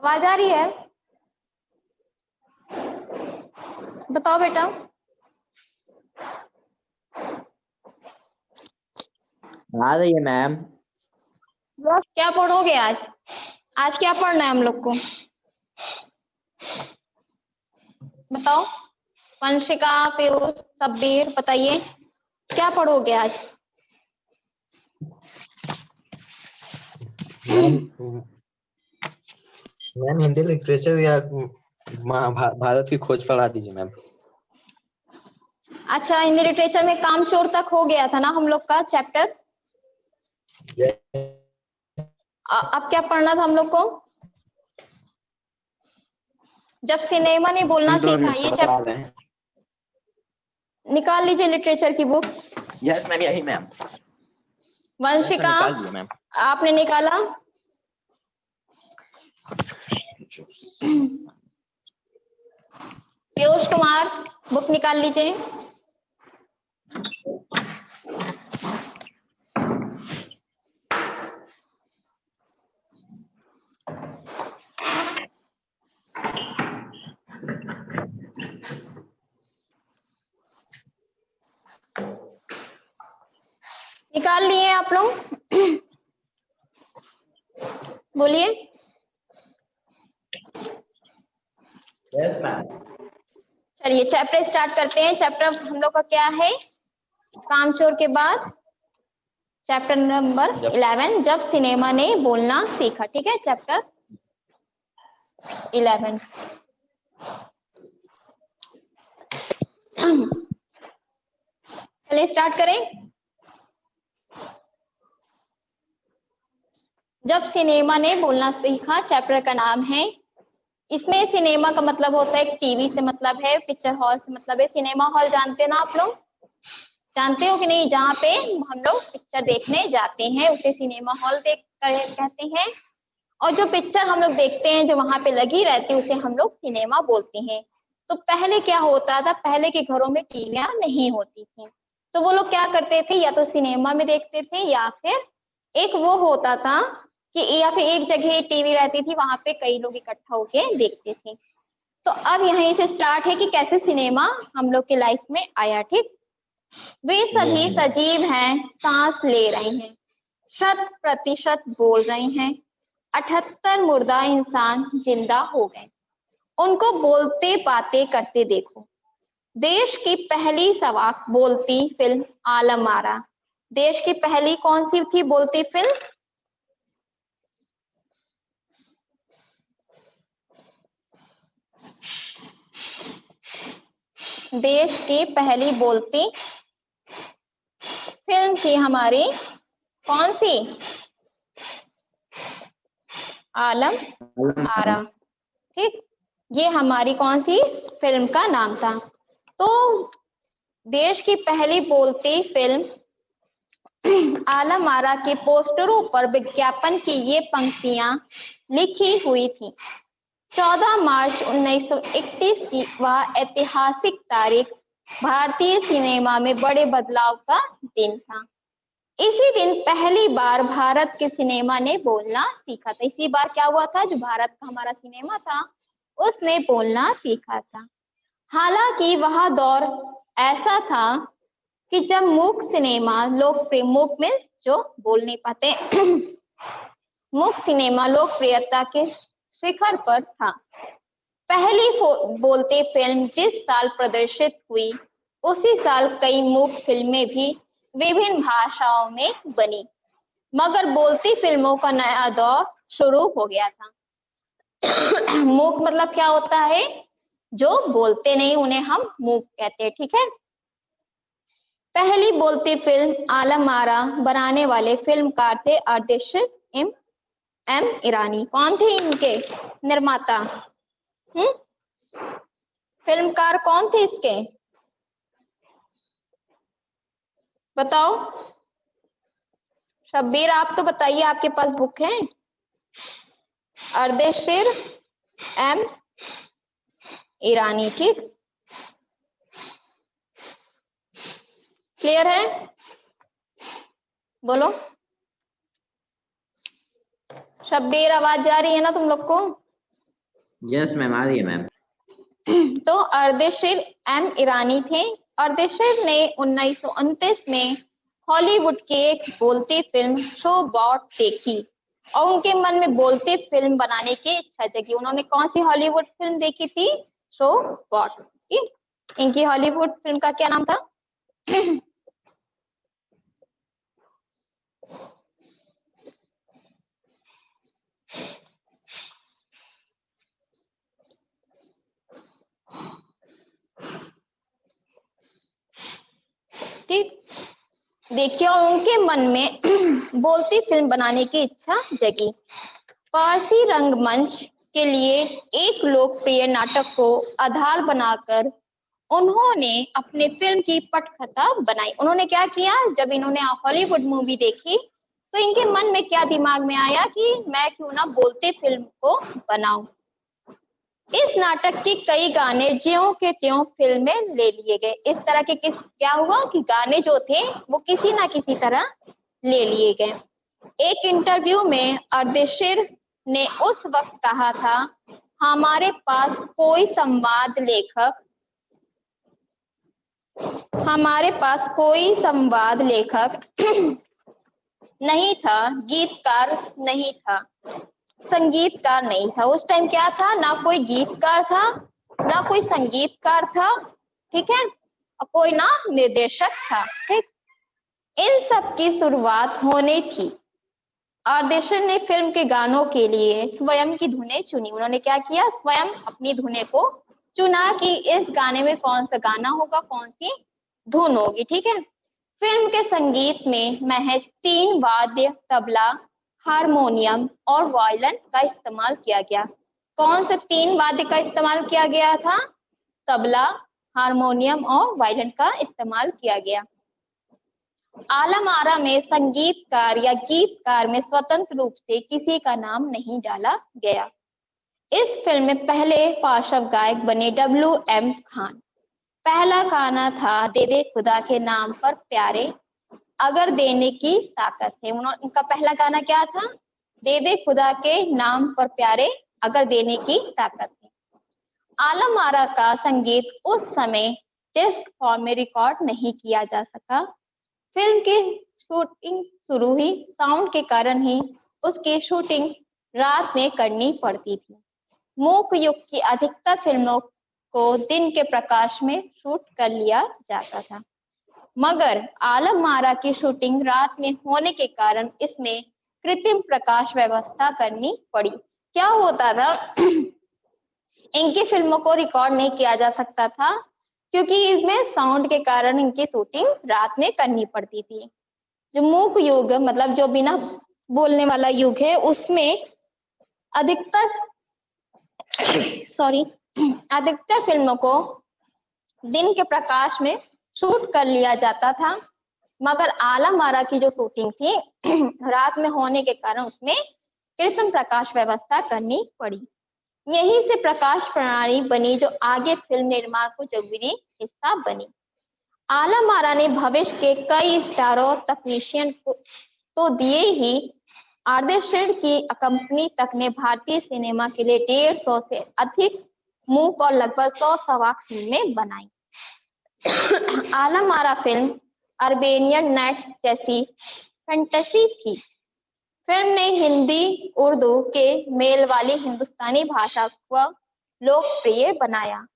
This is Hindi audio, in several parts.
आवाज आ रही है? बताओ बेटा। आ रही है मैम। क्या पढ़ोगे आज? आज क्या पढ़ना है हम लोग को? बताओ। वंशिका, पीयूष, शब्बीर, बताइए क्या पढ़ोगे आज? मैम हिंदी लिटरेचर या भारत की खोज पढ़ा दीजिए मैम। अच्छा, हिंदी लिटरेचर में कामचोर तक हो गया था ना हम लोग का चैप्टर। अब क्या पढ़ना था हम लोग को? जब सिनेमा ने बोलना सीखा, ये चैप्टर निकाल लीजिए लिटरेचर की बुक। यस मैम, यही मैम। वंशिका, निकाल दिए मैम। आपने निकाला? पीयूष कुमार, बुक निकाल लीजिए। निकाल लिए आप लोग? बोलिए। Yes ma'am. चलिए चैप्टर स्टार्ट करते हैं। चैप्टर हम लोग का क्या है? कामचोर के बाद चैप्टर नंबर 11, जब सिनेमा ने बोलना सीखा। ठीक है, चैप्टर 11। चलिए स्टार्ट करें। जब सिनेमा ने बोलना सीखा चैप्टर का नाम है। इसमें सिनेमा का मतलब होता है टीवी से मतलब है, पिक्चर हॉल से मतलब है। सिनेमा हॉल जानते हैं ना आप लोग? जानते हो कि नहीं? जहाँ पे हम लोग पिक्चर देखने जाते हैं उसे सिनेमा हॉल कहते हैं। और जो पिक्चर हम लोग देखते हैं जो वहां पे लगी रहती है उसे हम लोग सिनेमा बोलते हैं। तो पहले क्या होता था? पहले के घरों में टीवियां नहीं होती थी, तो वो लोग क्या करते थे? या तो सिनेमा में देखते थे या फिर एक वो होता था कि या फिर एक जगह टीवी रहती थी, वहां पे कई लोग इकट्ठा होके देखते थे। तो अब यहीं से स्टार्ट है कि कैसे सिनेमा हम लोग के लाइफ में आया। ठीक, वे सभी सजीव हैं, सांस ले रहे हैं, 100% बोल रहे हैं, 78 मुर्दा इंसान जिंदा हो गए, उनको बोलते बातें करते देखो। देश की पहली सवाक बोलती फिल्म आलम आरा। देश की पहली कौन सी थी बोलती फिल्म? देश की पहली बोलती फिल्म थी हमारी कौन सी? आलम आरा। ठीक, ये हमारी कौन सी फिल्म का नाम था? तो देश की पहली बोलती फिल्म आलम आरा के पोस्टरों पर विज्ञापन की ये पंक्तियां लिखी हुई थी। 14 मार्च 1931 की वह ऐतिहासिक तारीख भारतीय सिनेमा में बड़े बदलाव का दिन था। इसी दिन पहली बार भारत के सिनेमा ने बोलना सीखा था। इसी बार क्या हुआ था? जो भारत का हमारा सिनेमा था उसने बोलना सीखा था। हालांकि वह दौर ऐसा था कि जब मूक सिनेमा लोकप्रिय, मूक में जो बोल नहीं पाते मूक सिनेमा लोकप्रियता के शिखर पर था। पहली बोलती फिल्म जिस साल प्रदर्शित हुई उसी साल कई मूक फिल्में भी विभिन्न भाषाओं में बनी, मगर बोलती फिल्मों का नया दौर शुरू हो गया था। मूक मतलब क्या होता है? जो बोलते नहीं, उन्हें हम मूक कहते हैं। ठीक है, पहली बोलती फिल्म आलम आरा बनाने वाले फिल्मकार थे अर्देशीर एम ईरानी। कौन थे इनके निर्माता? फिल्मकार कौन थे इसके? बताओ। शब्बीर आप तो बताइए, आपके पास बुक है। अर्देशीर एम ईरानी। ठीक, क्लियर है? बोलो। शब्बीर आवाज जा रही है ना तुम लोग को? यस मैम, आ रही है मैम। तो अर्देशीर एम ईरानी थे। अर्देशीर ने 1929 में हॉलीवुड की एक बोलती फिल्म शो बॉट देखी और उनके मन में बोलती फिल्म बनाने की इच्छा जगी। उन्होंने कौन सी हॉलीवुड फिल्म देखी थी? Show boat. इनकी हॉलीवुड फिल्म का क्या नाम था? ठीक, देखिए उनके मन में बोलती फिल्म बनाने की इच्छा जगी। पारसी रंगमंच के लिए एक लोकप्रिय नाटक को आधार बनाकर उन्होंने अपने फिल्म की पटकथा बनाई। उन्होंने क्या किया, जब इन्होंने हॉलीवुड मूवी देखी तो इनके मन में क्या दिमाग में आया कि मैं क्यों ना बोलते फिल्म को बनाऊं। इस नाटक के कई गाने ज्यों के त्यों फिल्म में ले लिए गए। इस तरह के क्या हुआ कि गाने जो थे वो किसी ना किसी तरह ले लिए गए। एक इंटरव्यू में अर्देशीर ने उस वक्त कहा था, हमारे पास कोई संवाद लेखक नहीं था, गीतकार नहीं था, संगीतकार नहीं था। उस टाइम क्या था, ना कोई गीतकार था, ना कोई संगीतकार था, ठीक है, और कोई ना निर्देशक था। ठीक, इन सब की शुरुआत होनी थी। अर्देशीर ने फिल्म के गानों के लिए स्वयं की धुनें चुनी। उन्होंने क्या किया, स्वयं अपनी धुनें को चुना कि इस गाने में कौन सा गाना होगा, कौन सी धुन होगी। ठीक है, फिल्म के संगीत में महज 3 वाद्य, तबला, हारमोनियम और वायलिन का इस्तेमाल किया गया। कौन से 3 वाद्य का इस्तेमाल किया गया था? तबला, हारमोनियम और वायलिन का इस्तेमाल किया गया। आलम आरा में संगीतकार या गीतकार में स्वतंत्र रूप से किसी का नाम नहीं डाला गया। इस फिल्म में पहले पार्श्व गायक बने WM खान। पहला गाना था दे दे खुदा के नाम पर प्यारे, अगर देने की ताकत है। उनका पहला गाना क्या था? दे दे खुदा के नाम पर प्यारे, अगर देने की ताकत है। आलम आरा का संगीत उस समय डिस्क फॉर्म में रिकॉर्ड नहीं किया जा सका। फिल्म की शूटिंग शुरू हुई, साउंड के कारण ही उसकी शूटिंग रात में करनी पड़ती थी। मूक युग की अधिकतर फिल्मों को दिन के प्रकाश में शूट कर लिया जाता था, मगर आलम आरा की शूटिंग रात में होने के कारण इसमें कृत्रिम प्रकाश व्यवस्था करनी पड़ी। क्या होता था, इनकी फिल्मों को रिकॉर्ड नहीं किया जा सकता था क्योंकि इसमें साउंड के कारण इनकी शूटिंग रात में करनी पड़ती थी। जो मूक युग मतलब जो बिना बोलने वाला युग है, उसमें अधिकतर फिल्मों को दिन के प्रकाश में शूट कर लिया जाता था, मगर आलम आरा की जो शूटिंग थी रात में होने के कारण उसमें कृत्रिम प्रकाश व्यवस्था करनी पड़ी। यहीं से प्रकाश प्रणाली बनी जो आगे फिल्म निर्माण को जरूरी हिस्सा बनी। आलम आरा ने भविष्य के कई स्टारों और तकनीशियन को तो दिए ही, अर्देशीर की कंपनी तक ने भारतीय सिनेमा के लिए 150 से अधिक मूक और लगभग 100 सवा फिल्में बनाई। आलम आरा फिल्म अरबेनियन नाइट्स जैसी फैंटेसी थी। फिल्म ने हिंदी उर्दू के मेल वाली हिंदुस्तानी भाषा को लोकप्रिय बनाया।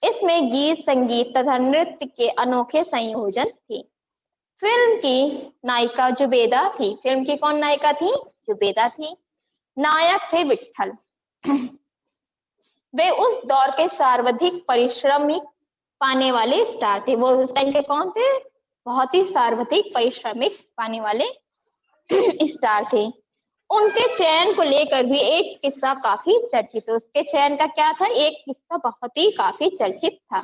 इसमें गीत, संगीत तथा नृत्य के अनोखे संयोजन थे। फिल्म की नायिका जुबेदा थी। फिल्म की कौन नायिका थी? जुबेदा थी। नायक थे विट्ठल। वे उस दौर के सर्वाधिक पारिश्रमिक पाने वाले स्टार थे। वो उस टाइम के कौन थे? बहुत ही सर्वाधिक पारिश्रमिक पाने वाले स्टार थे। उनके चयन को लेकर भी एक किस्सा काफी चर्चित है। उसके चयन का क्या था? एक किस्सा बहुत ही काफी चर्चित था।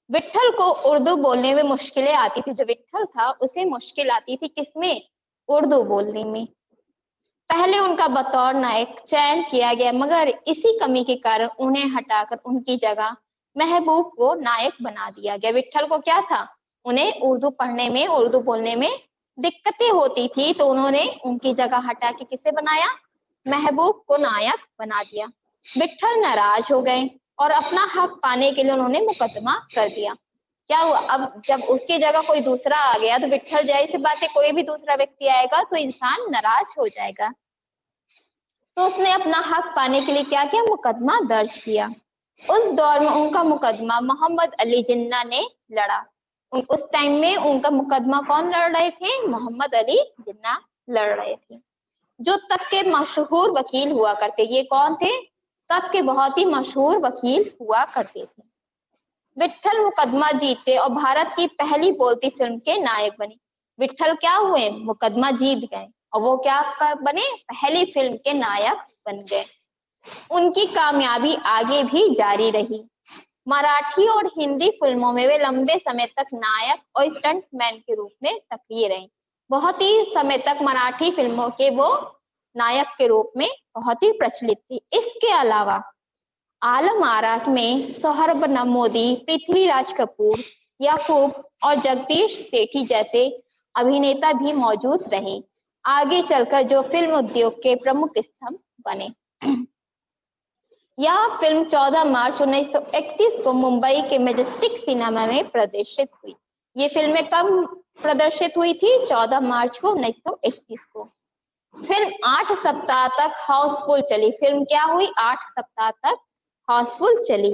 विट्ठल को उर्दू बोलने में मुश्किलें आती थी। जो विट्ठल था उसे मुश्किल आती थी किसमें? उर्दू बोलने में। पहले उनका बतौर नायक चयन किया गया, मगर इसी कमी के कारण उन्हें हटाकर उनकी जगह महबूब को नायक बना दिया गया। विट्ठल को क्या था? उन्हें उर्दू पढ़ने में, उर्दू बोलने में दिक्कतें होती थी, तो उन्होंने उनकी जगह हटा के किसे बनाया? महबूब को नायक बना दिया। विट्ठल नाराज हो गए और अपना हक पाने के लिए उन्होंने मुकदमा कर दिया। क्या हुआ, अब जब उसकी जगह कोई दूसरा आ गया तो विट्ठल, जाहिर सी बात है कोई भी दूसरा व्यक्ति आएगा तो इंसान नाराज हो जाएगा। तो उसने अपना हक पाने के लिए क्या किया, मुकदमा दर्ज किया। उस दौर में उनका मुकदमा मोहम्मद अली जिन्ना ने लड़ा। उस टाइम में उनका मुकदमा कौन लड़ रहे थे, मोहम्मद अली जिन्ना लड़ रहे थे, जो तब के मशहूर वकील हुआ करते। ये कौन थे, तब के बहुत ही मशहूर वकील हुआ करते थे। विट्ठल मुकदमा जीते और भारत की पहली बोलती फिल्म के नायक बने। विट्ठल क्या हुए, मुकदमा जीत गए और वो क्या बने, पहली फिल्म के नायक बन गए। उनकी कामयाबी आगे भी जारी रही। मराठी और हिंदी फिल्मों में वे लंबे समय तक नायक और स्टंटमैन के रूप में सक्रिय रहे। बहुत ही समय तक मराठी फिल्मों के वो नायक के रूप में बहुत ही प्रचलित थी। इसके अलावा आलम आरा में सोहरब नमोदी, पृथ्वीराज कपूर, याकूब और जगदीश सेठी जैसे अभिनेता भी मौजूद रहे, आगे चलकर जो फिल्म उद्योग के प्रमुख स्तंभ बने। यह फिल्म 14 मार्च 1931 को मुंबई के मैजेस्टिक सिनेमा में प्रदर्शित हुई। ये फिल्में कब प्रदर्शित हुई थी, 14 मार्च को 1931 को। फिल्म 8 सप्ताह तक हाउसफुल चली। फिल्म क्या हुई, 8 सप्ताह तक हाउसफुल चली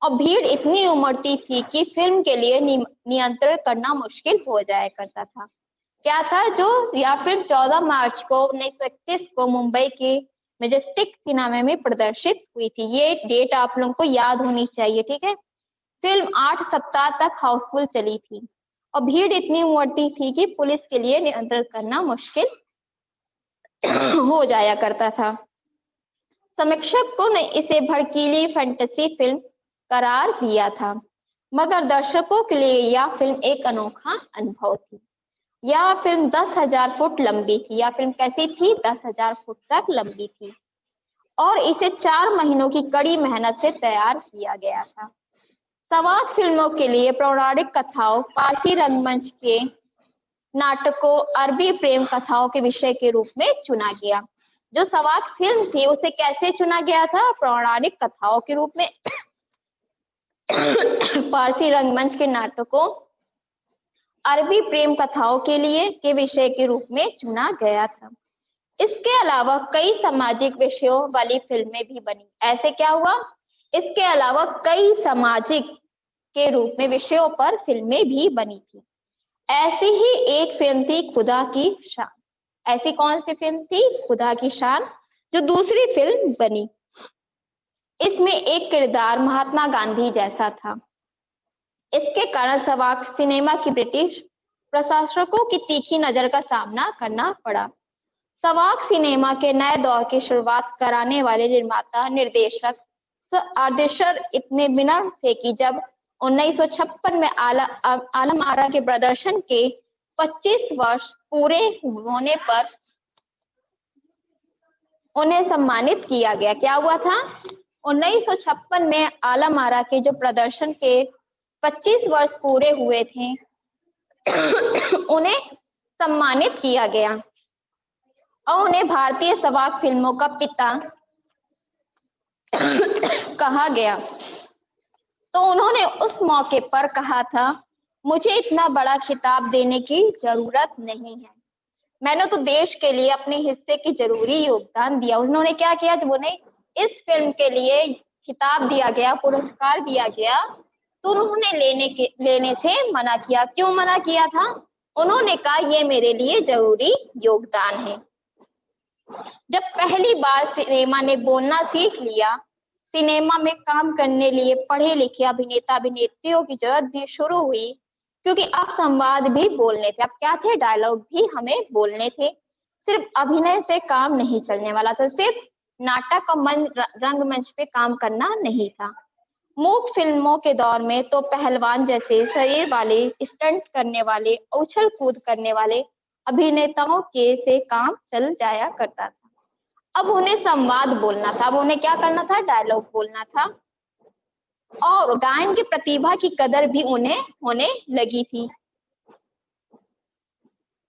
और भीड़ इतनी उमड़ती थी कि फिल्म के लिए नियंत्रण करना मुश्किल हो जाया करता था। क्या था जो, या फिर 14 मार्च को 1931 को मुंबई के मैजेस्टिक सिनेमा में प्रदर्शित हुई थी। ये डेट आप लोगों को याद होनी चाहिए, ठीक है। फिल्म 8 सप्ताह तक हाउसफुल चली थी और भीड़ इतनी उमड़ती थी कि पुलिस के लिए नियंत्रण करना मुश्किल हो जाया करता था। समीक्षकों ने इसे भड़कीली फैंटेसी फिल्म करार दिया था, मगर दर्शकों के लिए यह फिल्म एक अनोखा अनुभव थी। यह फिल्म 10,000 फुट लंबी थी। यह फिल्म कैसी थी, 10,000 फुट तक लंबी थी और इसे 4 महीनों की कड़ी मेहनत से तैयार किया गया था। सवाक फिल्मों के लिए पौराणिक कथाओं, पारसी रंगमंच के नाटकों, अरबी प्रेम कथाओं के विषय के रूप में चुना गया। जो सवाक फिल्म थी उसे कैसे चुना गया था, पौराणिक कथाओं के रूप में पारसी रंगमंच के नाटकों, अरबी प्रेम कथाओं के विषय के रूप में चुना गया था। इसके अलावा कई सामाजिक विषयों वाली फिल्में भी बनी। ऐसे क्या हुआ, इसके अलावा कई सामाजिक के रूप में विषयों पर फिल्में भी बनी थी। ऐसी ही एक फिल्म थी खुदा की शान। ऐसी कौन सी फिल्म थी, खुदा की शान, जो दूसरी फिल्म बनी। इसमें एक किरदार महात्मा गांधी जैसा था। इसके कारण सवाक सिनेमा की ब्रिटिश प्रशासकों की तीखी नजर का सामना करना पड़ा। सवाक सिनेमा के नए दौर की शुरुआत कराने वाले निर्माता निर्देशक आदेशर इतने विनम्र थे कि जब 1956 में आलम आरा के प्रदर्शन के 25 वर्ष पूरे होने पर उन्हें सम्मानित किया गया। क्या हुआ था, 1956 में आलम आरा के जो प्रदर्शन के 25 वर्ष पूरे हुए थे उन्हें सम्मानित किया गया और उन्हें भारतीय सवाक फिल्मों का पिता कहा गया। तो उन्होंने उस मौके पर कहा था, मुझे इतना बड़ा खिताब देने की जरूरत नहीं है, मैंने तो देश के लिए अपने हिस्से की जरूरी योगदान दिया। उन्होंने क्या किया, जब उन्हें इस फिल्म के लिए खिताब दिया गया, पुरस्कार दिया गया, तो उन्होंने लेने से मना किया। क्यों मना किया था, उन्होंने कहा ये मेरे लिए जरूरी योगदान है। जब पहली बार सिनेमा ने बोलना सीख लिया, सिनेमा में काम करने लिए पढ़े लिखे अभिनेता अभिनेत्रियों की जरूरत भी शुरू हुई, क्योंकि अब संवाद भी बोलने थे। अब क्या थे, डायलॉग भी हमें बोलने थे। सिर्फ अभिनय से काम नहीं चलने वाला था, सिर्फ नाटक और रंगमंच पे काम करना नहीं था। मूक फिल्मों के दौर में तो पहलवान जैसे शरीर वाले, स्टंट करने वाले, उछल कूद करने वाले अभिनेताओं के से काम चल जाया करता था। अब उन्हें संवाद बोलना था, अब उन्हें क्या करना था, डायलॉग बोलना था और गायन की प्रतिभा की कदर भी उन्हें होने लगी थी।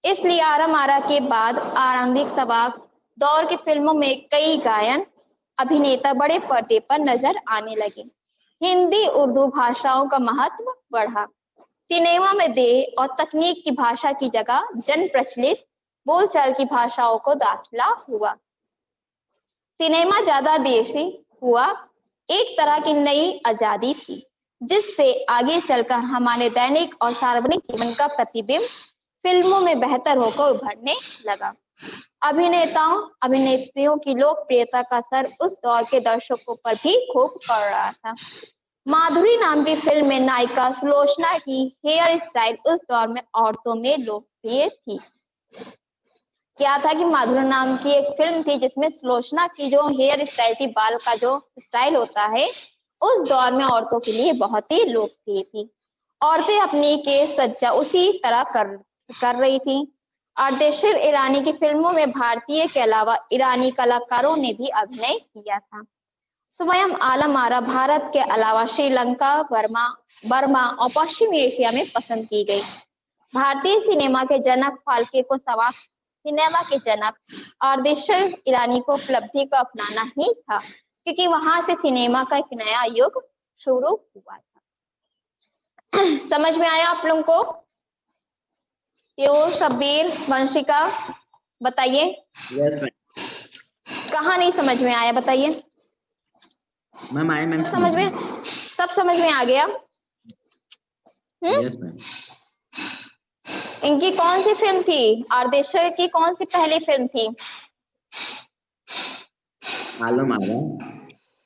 इसलिए आरम आरा के बाद आरंभिक सवाक दौर की फिल्मों में कई गायन अभिनेता बड़े पर्दे पर नजर आने लगे। हिंदी उर्दू भाषाओं का महत्व बढ़ा। सिनेमा में देह और तकनीक की भाषा की जगह जन प्रचलित बोलचाल की भाषाओं को दाखिला हुआ। सिनेमा ज्यादा देशी हुआ, एक तरह की नई आजादी थी जिससे आगे चलकर हमारे दैनिक और सार्वजनिक जीवन का प्रतिबिंब फिल्मों में बेहतर होकर उभरने लगा। अभिनेताओं अभिनेत्रियों की लोकप्रियता का असर उस दौर के दर्शकों पर भी खूब पड़ रहा था। माधुरी नाम की फिल्म में नायिका सुलोचना की हेयर स्टाइल उस दौर में औरतों में लोकप्रिय थी। क्या था कि माधुरी नाम की एक फिल्म थी जिसमें सुलोचना की जो हेयर स्टाइल थी, बाल का जो स्टाइल होता है, उस दौर में औरतों के लिए बहुत ही लोकप्रिय थी। औरतें अपनी केस सज्जा उसी तरह कर रही थी। अर्देशीर ईरानी की फिल्मों में भारतीय के अलावा ईरानी कलाकारों ने भी अभिनय किया था। स्वयं आलम आरा भारत के अलावा श्रीलंका, बर्मा और पश्चिमी एशिया में पसंद की गई। भारतीय सिनेमा के जनक फाल्के को सिनेमा के जनक अर्देशीर ईरानी को उपलब्धि को अपनाना ही था, क्योंकि वहां से सिनेमा का एक नया युग शुरू हुआ था। समझ में आया आप लोगों को? यो शब्बीर, वंशिका, बताइए। Yes ma'am. कहाँ नहीं समझ में आया बताइए। मैम आए मैम, सब समझ में आ गया? Yes ma'am. इनकी कौन सी फिल्म थी? अर्देशीर की कौन सी पहली फिल्म थी? आलम आरा।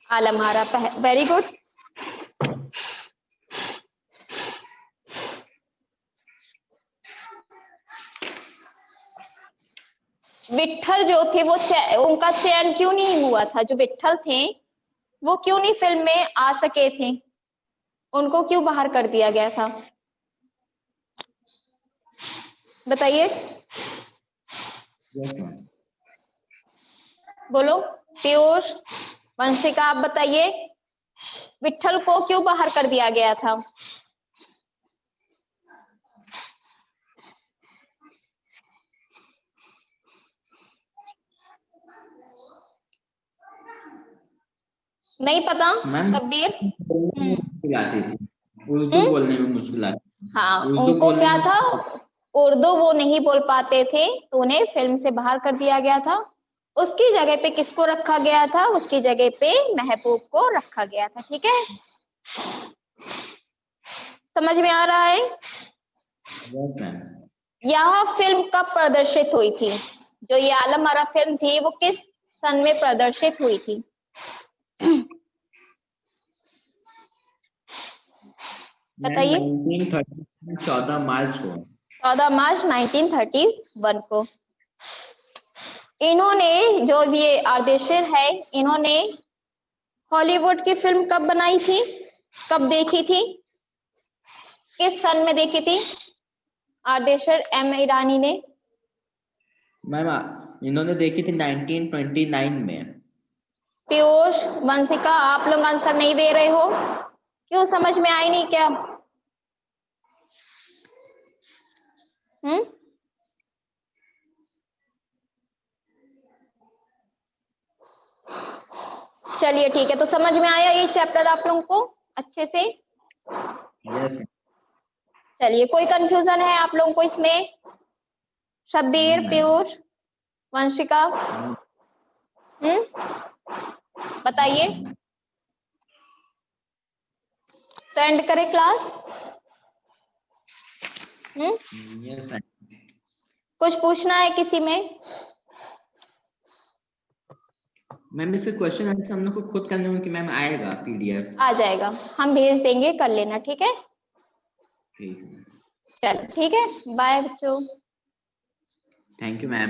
Alam Ara, very good. विट्ठल जो थे वो उनका चयन क्यों नहीं हुआ था? जो विट्ठल थे वो क्यों नहीं फिल्म में आ सके थे? उनको क्यों बाहर कर दिया गया था? बताइए। Yes ma'am. बोलो पीयूष, वंशिका, आप बताइए, विट्ठल को क्यों बाहर कर दिया गया था? नहीं पता? शब्बीर? आती थी, उर्दू बोलने में मुश्किल आती। हाँ, उनको क्या था, उर्दू वो नहीं बोल पाते थे तो उन्हें फिल्म से बाहर कर दिया गया था। उसकी जगह पे किसको रखा गया था? उसकी जगह पे महबूब को रखा गया था। ठीक है, समझ में आ रहा है? Yes ma'am. यहाँ फिल्म कब प्रदर्शित हुई थी? जो ये आलम आरा फिल्म थी वो किस सन में प्रदर्शित हुई थी? बताइए। 14 मार्च को। 14 मार्च 1931 को। इन्होंने, जो ये अर्देशीर है, इन्होंने हॉलीवुड की फिल्म कब बनाई थी? कब देखी थी? किस सन में देखी थी अर्देशीर ईरानी ने? मैम इन्होंने देखी थी 1929 में। पीयूष, वंशिका, आप लोग आंसर नहीं दे रहे हो, क्यों? समझ में आई नहीं क्या? चलिए ठीक है, तो समझ में आया ये चैप्टर आप लोगों को अच्छे से? यस। चलिए, कोई कंफ्यूजन है आप लोगों को इसमें? शब्बीर, पीयूष, वंशिका, बताइए। तो एंड करें क्लास? Yes ma'am. कुछ पूछना है किसी में? मैम इसके क्वेश्चन आंसर हम लोग को खुद करने होंगे कि मैम आएगा पीडीएफ? आ जाएगा, हम भेज देंगे, कर लेना। ठीक है, ठीक है। चल ठीक है, बाय बच्चों। Thank you ma'am.